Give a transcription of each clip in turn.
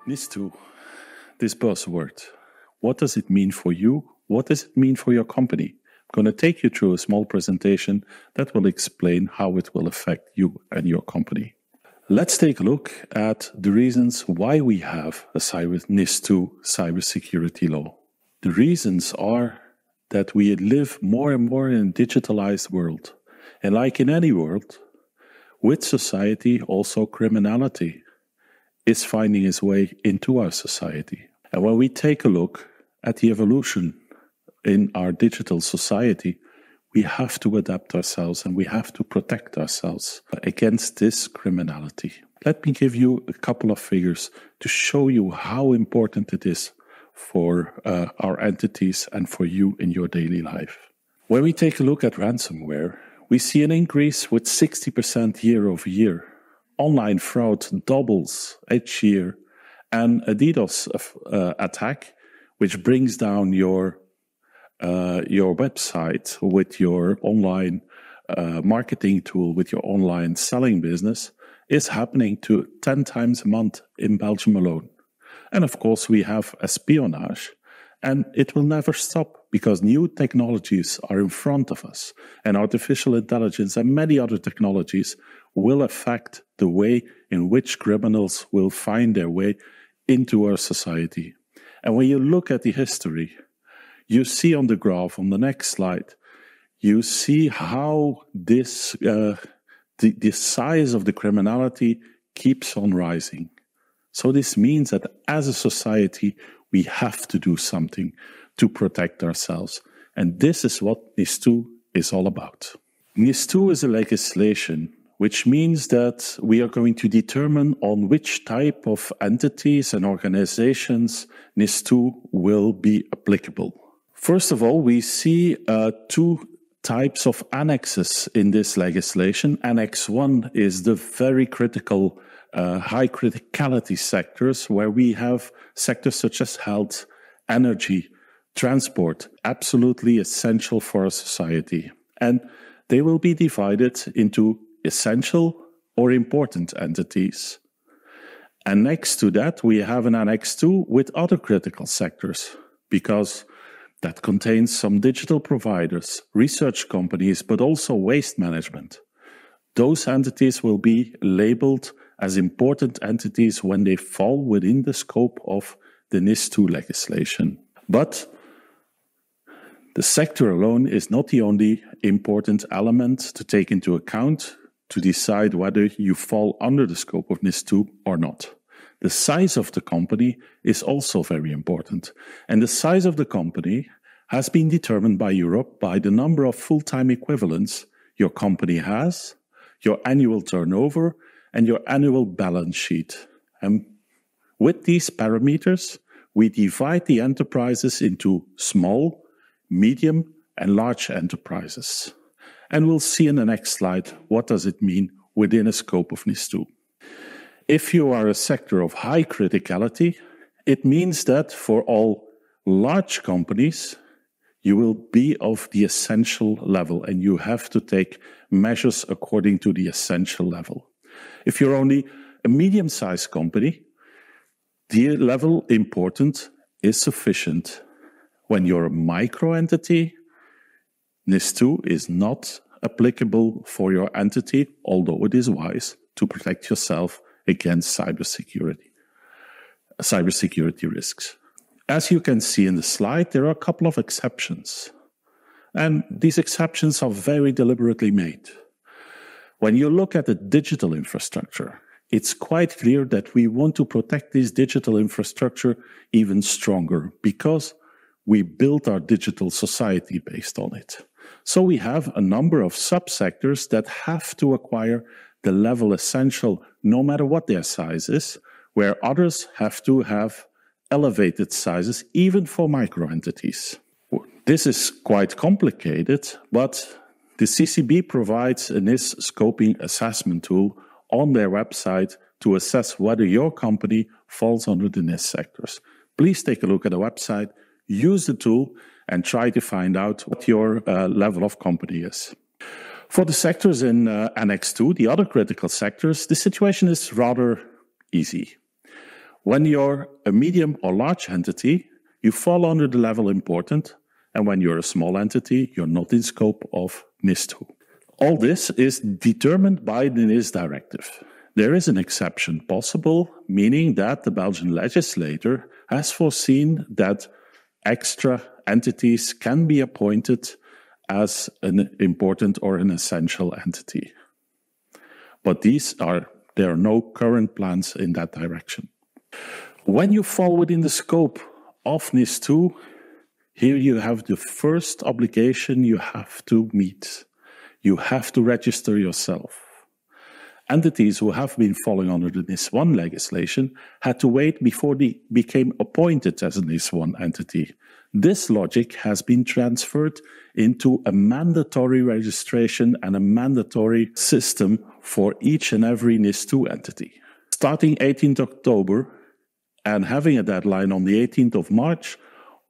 NIS2, this buzzword. What does it mean for you? What does it mean for your company? I'm going to take you through a small presentation that will explain how it will affect you and your company. Let's take a look at the reasons why we have a NIS2 cybersecurity law. The reasons are that we live more and more in a digitalized world. And like in any world, with society, also criminality is finding its way into our society. And when we take a look at the evolution in our digital society, we have to adapt ourselves and we have to protect ourselves against this criminality. Let me give you a couple of figures to show you how important it is for our entities and for you in your daily life. When we take a look at ransomware, we see an increase with 60% year over year. Online fraud doubles each year, and a DDoS attack, which brings down your website with your online marketing tool, with your online selling business, is happening to 10 times a month in Belgium alone. And of course, we have espionage, and it will never stop because new technologies are in front of us, and artificial intelligence and many other technologies will affect the way in which criminals will find their way into our society. And when you look at the history, you see on the graph on the next slide, you see how this the size of the criminality keeps on rising. So this means that as a society, we have to do something to protect ourselves. And this is what NIS2 is all about. NIS2 is a legislation, which means that we are going to determine on which type of entities and organizations NIS2 will be applicable. First of all, we see two types of annexes in this legislation. Annex 1 is the very critical, high criticality sectors where we have sectors such as health, energy, transport, absolutely essential for our society. And they will be divided into essential or important entities. And next to that, we have an Annex 2 with other critical sectors, because that contains some digital providers, research companies, but also waste management. Those entities will be labeled as important entities when they fall within the scope of the NIS2 legislation. But the sector alone is not the only important element to take into account to decide whether you fall under the scope of NIS2 or not. The size of the company is also very important. And the size of the company has been determined by Europe by the number of full-time equivalents your company has, your annual turnover, and your annual balance sheet. And with these parameters, we divide the enterprises into small, medium, and large enterprises. And we'll see in the next slide what does it mean within a scope of NIS2. If you are a sector of high criticality, it means that for all large companies, you will be of the essential level and you have to take measures according to the essential level. If you're only a medium-sized company, the level important is sufficient. When you're a micro entity, NIS2 is not applicable for your entity, although it is wise to protect yourself against cybersecurity risks. As you can see in the slide, there are a couple of exceptions. And these exceptions are very deliberately made. When you look at the digital infrastructure, it's quite clear that we want to protect this digital infrastructure even stronger because we built our digital society based on it. So we have a number of subsectors that have to acquire the level essential no matter what their size is, where others have to have elevated sizes even for micro entities. This is quite complicated, but the CCB provides a NIS scoping assessment tool on their website to assess whether your company falls under the NIS sectors. Please take a look at the website, use the tool, and try to find out what your level of company is. For the sectors in Annex 2, the other critical sectors, the situation is rather easy. When you're a medium or large entity, you fall under the level important, and when you're a small entity, you're not in scope of NIS2. All this is determined by the NIS directive. There is an exception possible, meaning that the Belgian legislator has foreseen that extra entities can be appointed as an important or an essential entity. But there are no current plans in that direction. When you fall within the scope of NIS2, here you have the first obligation you have to meet. You have to register yourself. Entities who have been falling under the NIS1 legislation had to wait before they became appointed as a NIS1 entity. This logic has been transferred into a mandatory registration and a mandatory system for each and every NIS2 entity. Starting 18th October and having a deadline on the 18th of March,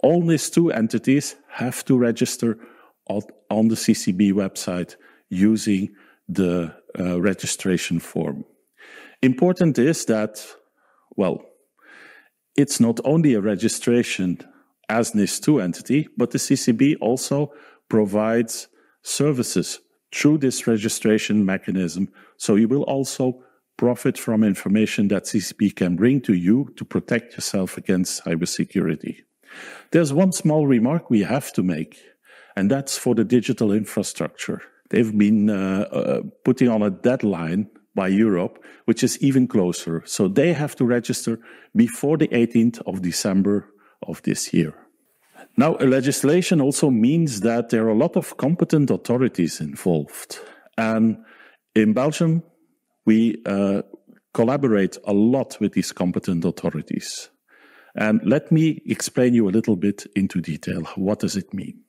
all NIS2 entities have to register on the CCB website using the registration form. Important is that, it's not only a registration as NIS2 entity, but the CCB also provides services through this registration mechanism. So you will also profit from information that CCB can bring to you to protect yourself against cybersecurity. There's one small remark we have to make, and that's for the digital infrastructure. They've been putting on a deadline by Europe, which is even closer. So they have to register before the 18th of December of this year. Now, legislation also means that there are a lot of competent authorities involved. And in Belgium, we collaborate a lot with these competent authorities. And let me explain you a little bit into detail. What does it mean?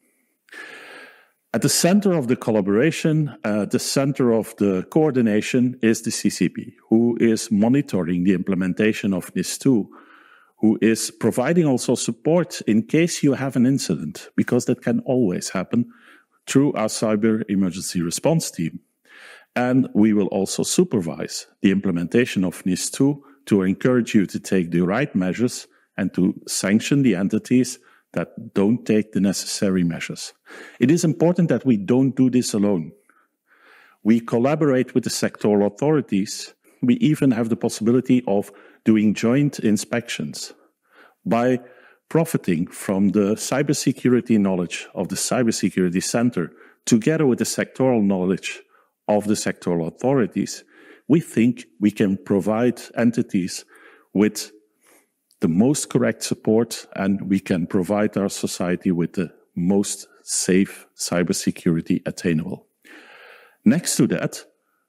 At the center of the collaboration, the center of the coordination is the CCB, who is monitoring the implementation of NIS2, who is providing also support in case you have an incident, because that can always happen through our cyber emergency response team. And we will also supervise the implementation of NIS2 to encourage you to take the right measures and to sanction the entities that don't take the necessary measures. It is important that we don't do this alone. We collaborate with the sectoral authorities. We even have the possibility of doing joint inspections by profiting from the cybersecurity knowledge of the Cybersecurity Center together with the sectoral knowledge of the sectoral authorities. We think we can provide entities with the most correct support, and we can provide our society with the most safe cybersecurity attainable. Next to that,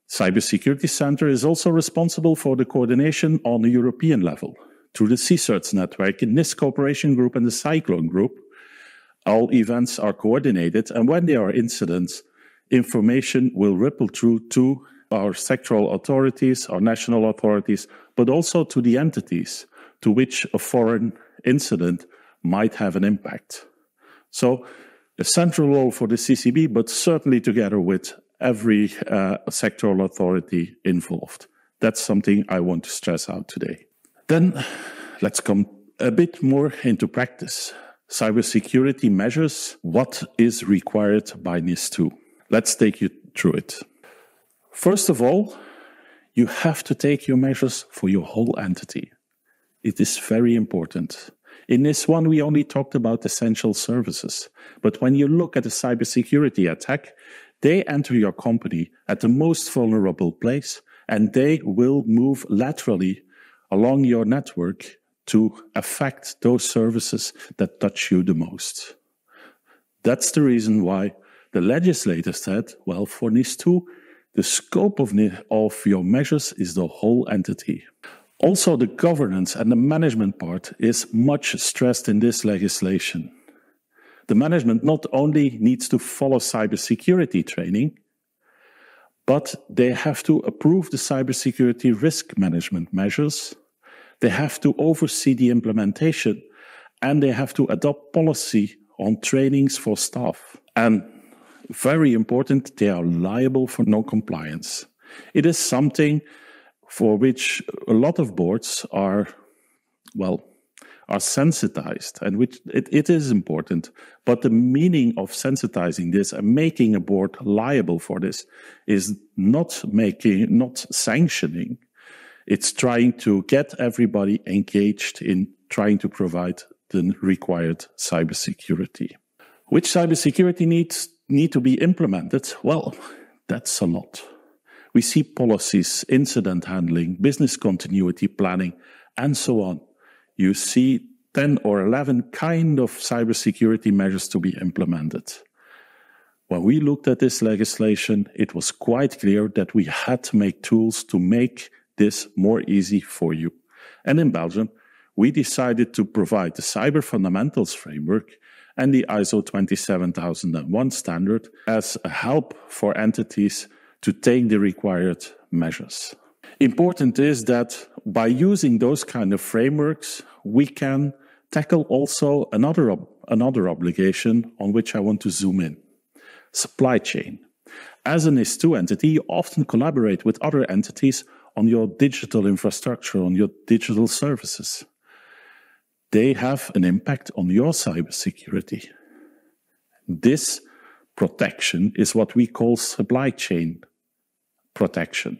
Cybersecurity Center is also responsible for the coordination on a European level. Through the CSERTS network, NIS Cooperation Group and the Cyclone Group, all events are coordinated, and when there are incidents, information will ripple through to our sectoral authorities, our national authorities, but also to the entities to which a foreign incident might have an impact. So a central role for the CCB, but certainly together with every sectoral authority involved. That's something I want to stress out today. Then let's come a bit more into practice. Cybersecurity measures, what is required by NIS2? Let's take you through it. First of all, you have to take your measures for your whole entity. It is very important. In NIS1, we only talked about essential services. But when you look at a cybersecurity attack, they enter your company at the most vulnerable place, and they will move laterally along your network to affect those services that touch you the most. That's the reason why the legislator said, well, for NIS2, the scope of your measures is the whole entity. Also, the governance and the management part is much stressed in this legislation. The management not only needs to follow cybersecurity training, but they have to approve the cybersecurity risk management measures, they have to oversee the implementation, and they have to adopt policy on trainings for staff. And very important, they are liable for non-compliance. It is something for which a lot of boards are are sensitized, and which it is important, but the meaning of sensitizing this and making a board liable for this is not sanctioning. It's trying to get everybody engaged in trying to provide the required cybersecurity. Which cybersecurity needs need to be implemented? Well, that's a lot. We see policies, incident handling, business continuity planning, and so on. You see 10 or 11 kind of cybersecurity measures to be implemented. When we looked at this legislation, it was quite clear that we had to make tools to make this more easy for you. And in Belgium, we decided to provide the Cyber Fundamentals Framework and the ISO 27001 standard as a help for entities to take the required measures. Important is that by using those kind of frameworks, we can tackle also another obligation on which I want to zoom in. Supply chain. As an NIS2 entity, you often collaborate with other entities on your digital infrastructure, on your digital services. They have an impact on your cybersecurity. This protection is what we call supply chain protection.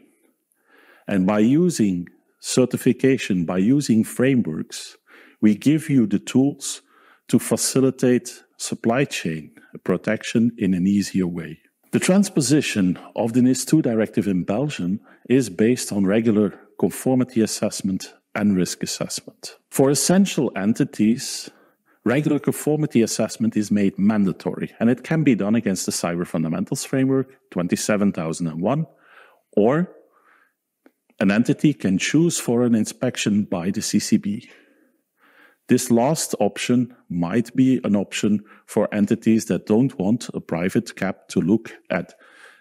And by using certification, by using frameworks, we give you the tools to facilitate supply chain protection in an easier way. The transposition of the NIS2 directive in Belgium is based on regular conformity assessment and risk assessment. For essential entities, regular conformity assessment is made mandatory, and it can be done against the Cyber Fundamentals Framework 27001, or an entity can choose for an inspection by the CCB. This last option might be an option for entities that don't want a private cap to look at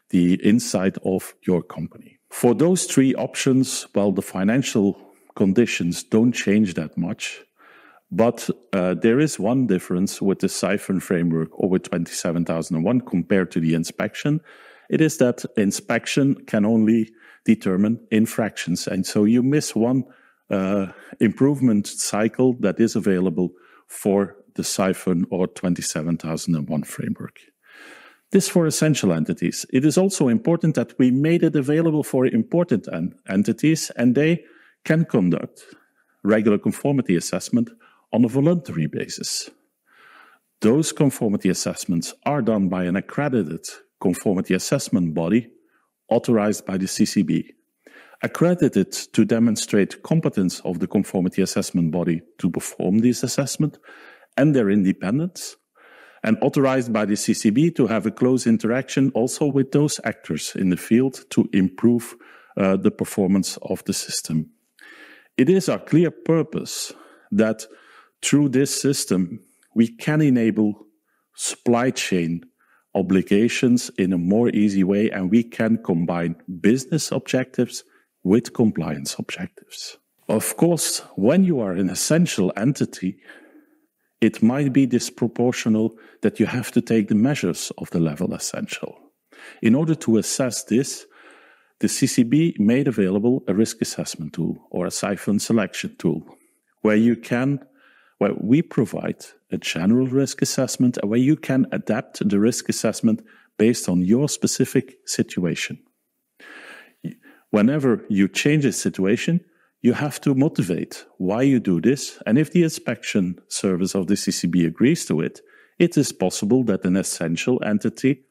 the inside of your company. For those three options, well, the financial conditions don't change that much, but there is one difference with the Cyber Framework or with 27001 compared to the inspection. It is that inspection can only determine infractions, and so you miss one improvement cycle that is available for the Cyber or 27001 framework. This for essential entities. It is also important that we made it available for important entities, and they can conduct regular conformity assessment on a voluntary basis. Those conformity assessments are done by an accredited conformity assessment body authorized by the CCB, accredited to demonstrate competence of the conformity assessment body to perform this assessment and their independence, and authorized by the CCB to have a close interaction also with those actors in the field to improve the performance of the system. It is our clear purpose that through this system, we can enable supply chain obligations in a more easy way, and we can combine business objectives with compliance objectives. Of course, when you are an essential entity, it might be disproportional that you have to take the measures of the level essential. In order to assess this, the CCB made available a risk assessment tool or a siphon selection tool, where we provide a general risk assessment and where you can adapt the risk assessment based on your specific situation. Whenever you change a situation, you have to motivate why you do this, and if the inspection service of the CCB agrees to it, it is possible that an essential entity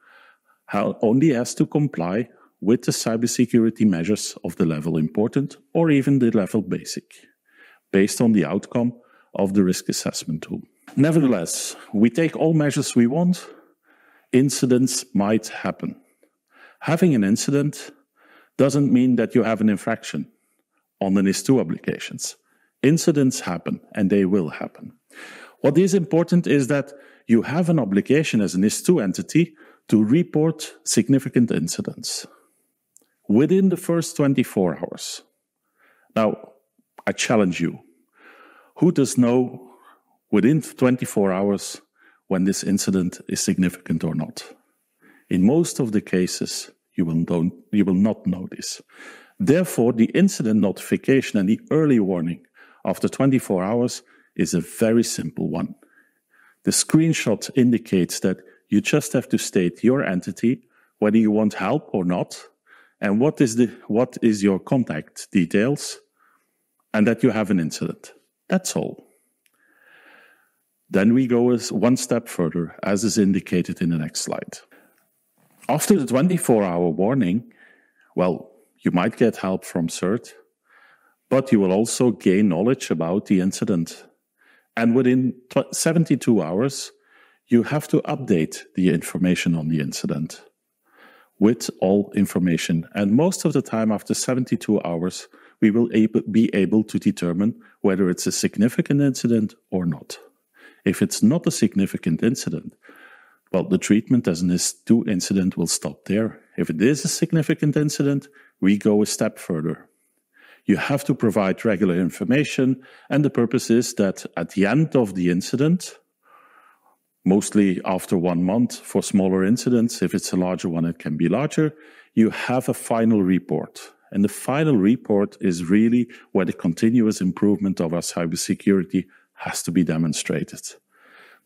only has to comply with the cybersecurity measures of the level important or even the level basic, based on the outcome of the risk assessment tool. Nevertheless, we take all measures we want. Incidents might happen. Having an incident doesn't mean that you have an infraction on the NIS2 obligations. Incidents happen, and they will happen. What is important is that you have an obligation as a NIS2 entity to report significant incidents within the first 24 hours. Now, I challenge you. Who does know within 24 hours when this incident is significant or not? In most of the cases, you will not know this. Therefore, the incident notification and the early warning after 24 hours is a very simple one. The screenshot indicates that you just have to state your entity, whether you want help or not, and what is your contact details, and that you have an incident. That's all. Then we go one step further, as is indicated in the next slide. After the 24-hour warning, well, you might get help from CERT, but you will also gain knowledge about the incident. And within 72 hours, you have to update the information on the incident with all information. And most of the time, after 72 hours, we will be able to determine whether it's a significant incident or not. If it's not a significant incident, well, the treatment as an NIS2 incident will stop there. If it is a significant incident, we go a step further. You have to provide regular information, and the purpose is that at the end of the incident, mostly after 1 month for smaller incidents, if it's a larger one, it can be larger, you have a final report. And the final report is really where the continuous improvement of our cybersecurity has to be demonstrated.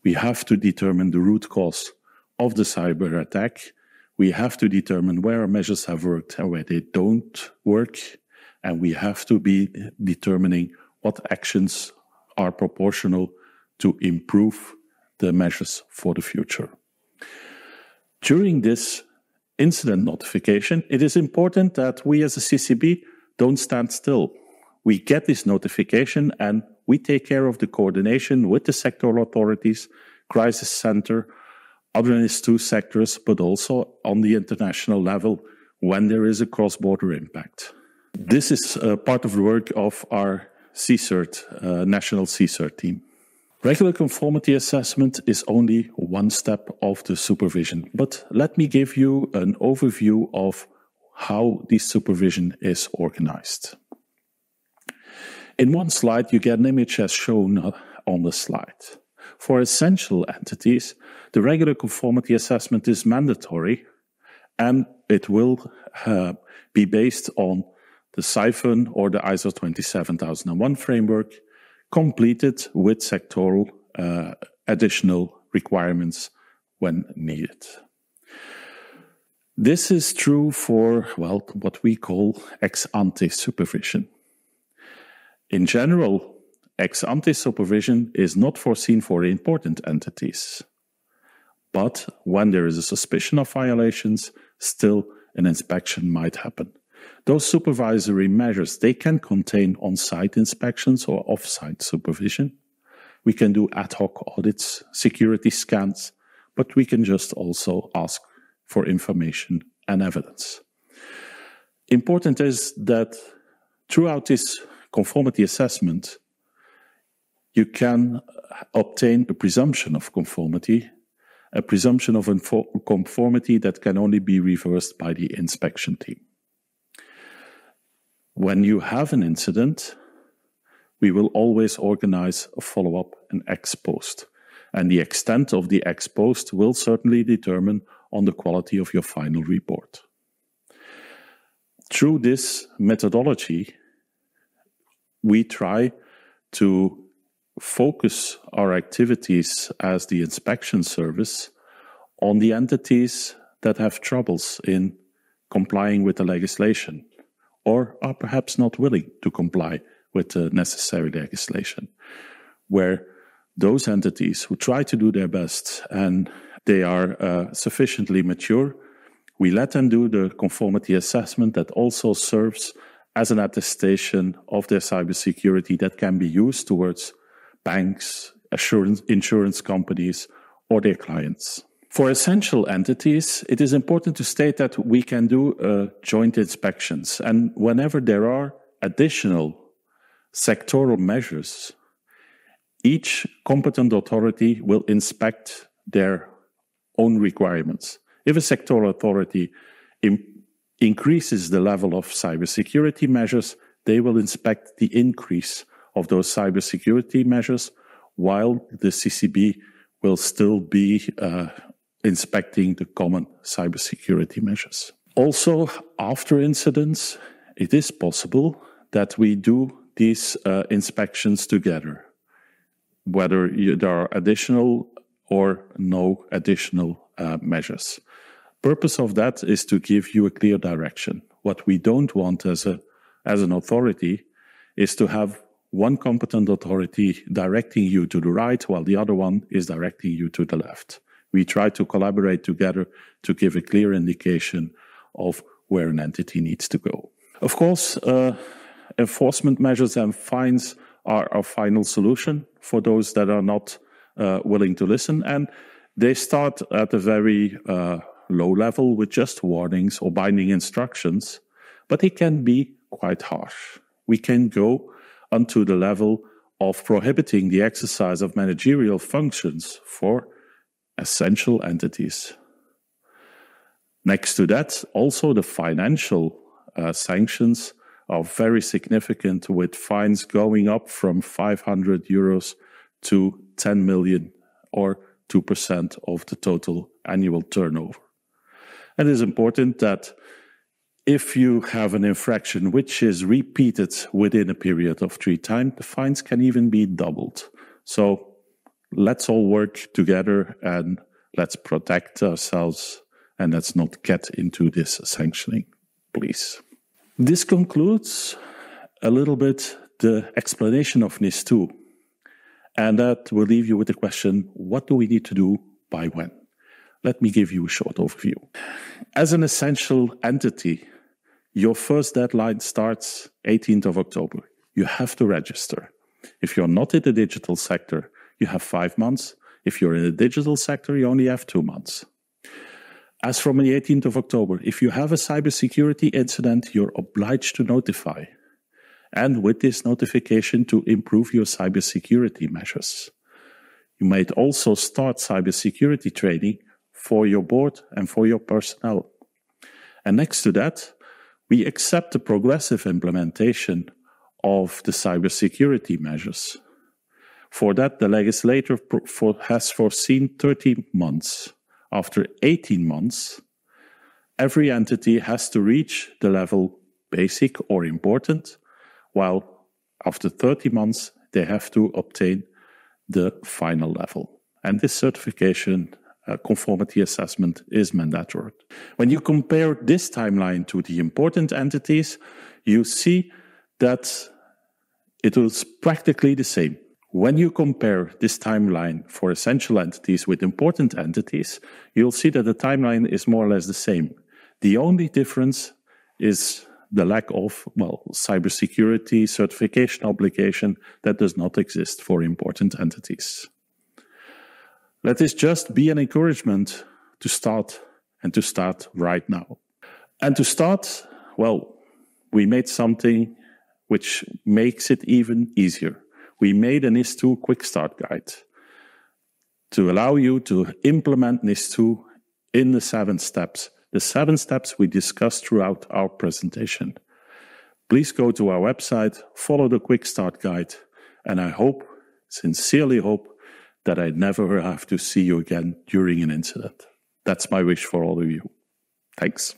We have to determine the root cause of the cyber attack. We have to determine where our measures have worked and where they don't work. And we have to be determining what actions are proportional to improve the measures for the future. During this incident notification, it is important that we as a CCB don't stand still. We get this notification and we take care of the coordination with the sectoral authorities, crisis center, other NIS2 sectors, but also on the international level when there is a cross-border impact. This is part of the work of our CCERT, national CCERT team. Regular conformity assessment is only one step of the supervision, but let me give you an overview of how this supervision is organized. In one slide, you get an image as shown on the slide. For essential entities, the regular conformity assessment is mandatory, and it will be based on the Siphon or the ISO 27001 framework, completed with sectoral additional requirements when needed. This is true for, well, what we call ex-ante supervision. In general, ex-ante supervision is not foreseen for important entities. But when there is a suspicion of violations, still an inspection might happen. Those supervisory measures, they can contain on-site inspections or off-site supervision. We can do ad hoc audits, security scans, but we can just also ask for information and evidence. Important is that throughout this conformity assessment, you can obtain a presumption of conformity, a presumption of conformity that can only be reversed by the inspection team. When you have an incident, we will always organize a follow-up and ex post. And the extent of the ex post will certainly determine on the quality of your final report. Through this methodology, we try to focus our activities as the inspection service on the entities that have troubles in complying with the legislation or are perhaps not willing to comply with the necessary legislation, where those entities who try to do their best and they are sufficiently mature, we let them do the conformity assessment that also serves as an attestation of their cybersecurity that can be used towards banks, insurance companies, or their clients. For essential entities, it is important to state that we can do joint inspections. And whenever there are additional sectoral measures, each competent authority will inspect their own requirements. If a sectoral authority increases the level of cybersecurity measures, they will inspect the increase of those cybersecurity measures, while the CCB will still be inspecting the common cybersecurity measures. Also, after incidents, it is possible that we do these inspections together, whether there are additional or no additional measures. Purpose of that is to give you a clear direction. What we don't want as an authority is to have one competent authority directing you to the right while the other one is directing you to the left. We try to collaborate together to give a clear indication of where an entity needs to go. Of course, enforcement measures and fines are our final solution for those that are not willing to listen, and they start at a very low level with just warnings or binding instructions, but they can be quite harsh. We can go onto the level of prohibiting the exercise of managerial functions for essential entities. Next to that, also the financial sanctions are very significant, with fines going up from 500 euros to 10 million, or 2% of the total annual turnover. And it is important that if you have an infraction which is repeated within a period of 3 times, the fines can even be doubled. So let's all work together and let's protect ourselves, and let's not get into this sanctioning, please. This concludes a little bit the explanation of NIS2. And that will leave you with the question, what do we need to do by when? Let me give you a short overview. As an essential entity, your first deadline starts 18th of October. You have to register. If you're not in the digital sector, you have 5 months. If you're in the digital sector, you only have 2 months. As from the 18th of October, if you have a cybersecurity incident, you're obliged to notify. And with this notification, to improve your cybersecurity measures. You might also start cybersecurity training for your board and for your personnel. And next to that, we accept the progressive implementation of the cybersecurity measures. For that, the legislator has foreseen 30 months. After 18 months, every entity has to reach the level basic or important, while after 30 months, they have to obtain the final level. And this certification conformity assessment is mandatory. When you compare this timeline to the important entities, you see that it was practically the same. When you compare this timeline for essential entities with important entities, you'll see that the timeline is more or less the same. The only difference is the lack of, cybersecurity certification obligation that does not exist for important entities. Let this just be an encouragement to start, and to start right now. And to start, we made something which makes it even easier. We made a NIS2 quick start guide to allow you to implement NIS2 in the 7 steps. The 7 steps we discussed throughout our presentation. Please go to our website, follow the quick start guide, and I sincerely hope, that I never have to see you again during an incident. That's my wish for all of you. Thanks.